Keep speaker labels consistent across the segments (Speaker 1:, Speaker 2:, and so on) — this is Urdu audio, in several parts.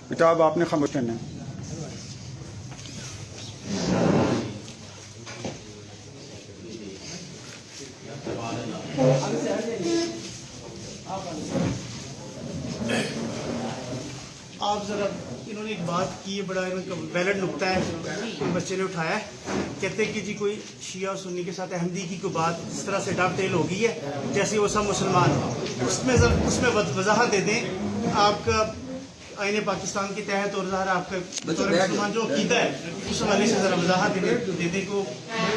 Speaker 1: بیٹا اب آپ نے خاموش کرنا ہے.
Speaker 2: آپ ذرا انہوں نے ایک بات کی ہے، بڑا ان کا ویلڈ نکتہ ہے، بچے نے اٹھایا ہے، کہتے ہیں کہ جی کوئی شیعہ اور سنی کے ساتھ احمدی کی کوئی بات اس طرح سے ڈاک ٹیل ہو گئی ہے جیسے وہ سب مسلمان ہیں. اس میں وضاحت دے دیں آپ کا آئین پاکستان کے تحت اور ظاہر آپ کا بطور مسلمان جو عقیدہ ہے اس حوالے سے ذرا وضاحت دے دیں کو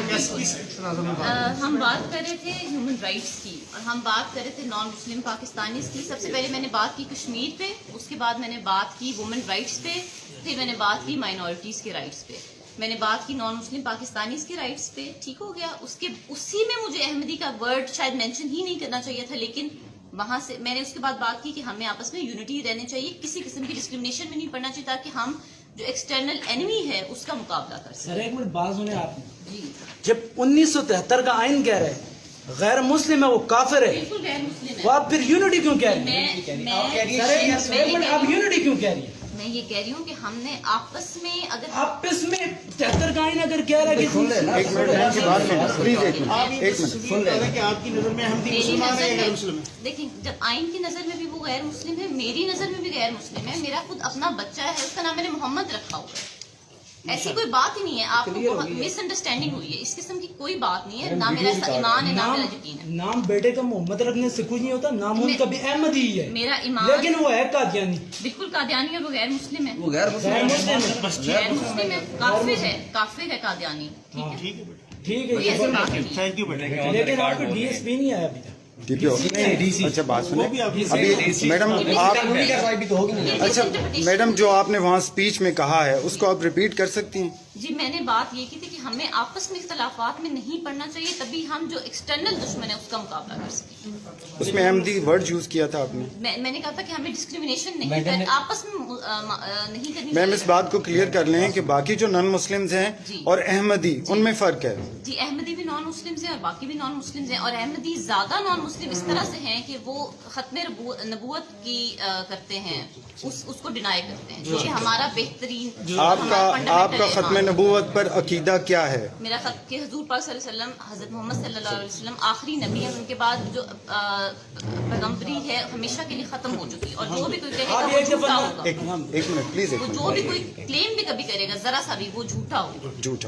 Speaker 2: کس تناظر میں بات.
Speaker 3: ہم بات کر رہے تھے ہیومن رائٹس کی اور ہم بات کر رہے تھے نان مسلم پاکستانیز کی. سب سے پہلے میں نے بات کی کشمیر پہ، اس کے بعد میں نے بات کی وومن رائٹس پہ، پھر میں نے بات کی مائنورٹیز کے رائٹس پہ، میں نے بات کی نان مسلم پاکستانیز کے رائٹس پہ. ٹھیک ہو گیا. اسی میں مجھے احمدی کا ورڈ شاید مینشن ہی نہیں کرنا چاہیے تھا، لیکن وہاں سے میں نے اس کے بعد بات کی کہ ہمیں آپس میں یونٹی رہنی چاہیے، کسی قسم کی ڈسکرمنیشن میں نہیں پڑنا چاہیے تاکہ ہم جو ایکسٹرنل اینمی ہے اس کا مقابلہ کر سکیں.
Speaker 4: سر ایک منٹ بات سنیں آپ نے.
Speaker 3: جی
Speaker 4: جب 1973 کا آئین کہہ رہے ہیں غیر مسلم ہے وہ کافر ہے،
Speaker 3: بالکل غیر مسلم ہے.
Speaker 4: وہ آپ پھر یونٹی کیوں کہہ رہی ہیں؟ سر ایک منٹ آپ یونٹی کیوں کہہ رہی ہیں؟
Speaker 3: میں یہ کہہ رہی ہوں کہ ہم نے آپس میں اگر
Speaker 4: آپس میں 73 کا آئین اگر کہہ رہا ہے کہ
Speaker 1: ایک منٹ بہن کی بات سنیں پلیز. ایک منٹ
Speaker 2: کہ آپ کی نظر میں احمدی
Speaker 3: میری
Speaker 2: مسلمان
Speaker 3: نظر
Speaker 2: ہے یا غیر
Speaker 3: میں
Speaker 2: مسلم ہے؟
Speaker 3: دیکھیں جب آئین کی نظر میں بھی وہ غیر مسلم ہے، میری نظر میں بھی غیر مسلم ہے. میرا خود اپنا بچہ ہے، اس کا نام میں نے محمد رکھا ہوا ہے. ایسی کوئی بات ہی نہیں ہے. آپ کو بہت مس انڈرسٹینڈنگ ہوئی ہے. اس قسم کی کوئی بات نہیں ہے. نہ میرا ایمان ہے نہ میرا یقین ہے.
Speaker 4: نام بیٹے کا محمد رکھنے سے کچھ نہیں ہوتا، نام ان کا بھی احمد ہی ہے،
Speaker 3: میرا ایمان
Speaker 4: لیکن وہ ہے قادیانی.
Speaker 3: بالکل قادیانی ہے، وہ غیر مسلم ہے.
Speaker 4: غیر مسلم ہے.
Speaker 3: غیر مسلم ہے، کافر ہے قادیانی. ٹھیک ہے
Speaker 4: ٹھیک ہے
Speaker 3: کوئی ایسی بات نہیں ہے.
Speaker 2: تھینک یو بیٹا.
Speaker 4: لیکن آپ کو ڈی ایس پی نہیں آیا ابھی تک.
Speaker 1: ڈی پی او. اچھا بات سنیں ابھی میڈم آپ اچھا میڈم جو آپ نے وہاں اسپیچ میں کہا ہے اس کو آپ ریپیٹ کر سکتی ہیں؟
Speaker 3: جی میں نے بات یہ کی تھی کہ ہمیں آپس میں اختلافات میں نہیں پڑنا چاہیے، تبھی ہم جو ایکسٹرنل دشمن ہے اس کا مقابلہ کر سکیں.
Speaker 1: اس میں احمدی ورڈ یوز کیا تھا آپ نے.
Speaker 3: میں نے کہا تھا کہ ہمیں ڈسکریمنیشن نہیں کرنی، آپس میں نہیں کرنی.
Speaker 1: میم اس بات کو کلیئر کر لیں کہ باقی جو نان مسلمز ہیں اور احمدی ان میں فرق ہے.
Speaker 3: جی احمدی بھی نان مسلمز ہیں اور باقی بھی نان مسلمز ہیں، اور احمدی زیادہ نان مسلم اس طرح سے ہیں کہ وہ ختم نبوت کی کرتے ہیں، اس کو ڈینائی کرتے ہیں، جو کہ ہمارا بہترین
Speaker 1: آپ کا ختم نبوت پر عقیدہ کیا ہے؟
Speaker 3: میرا خط کہ حضور پاک صلی اللہ علیہ وسلم، حضرت محمد صلی اللہ علیہ وسلم آخری نبی ہیں، ان کے بعد جو پیغمبری ہے ہمیشہ کے لیے ختم ہو چکی، اور جو بھی کوئی کہے گا وہ جھوٹا ہوگا.
Speaker 1: ایک منٹ پلیز.
Speaker 3: جو بھی کوئی کلیم بھی کبھی کرے گا ذرا سا بھی وہ جھوٹا ہوگا.
Speaker 1: جھوٹا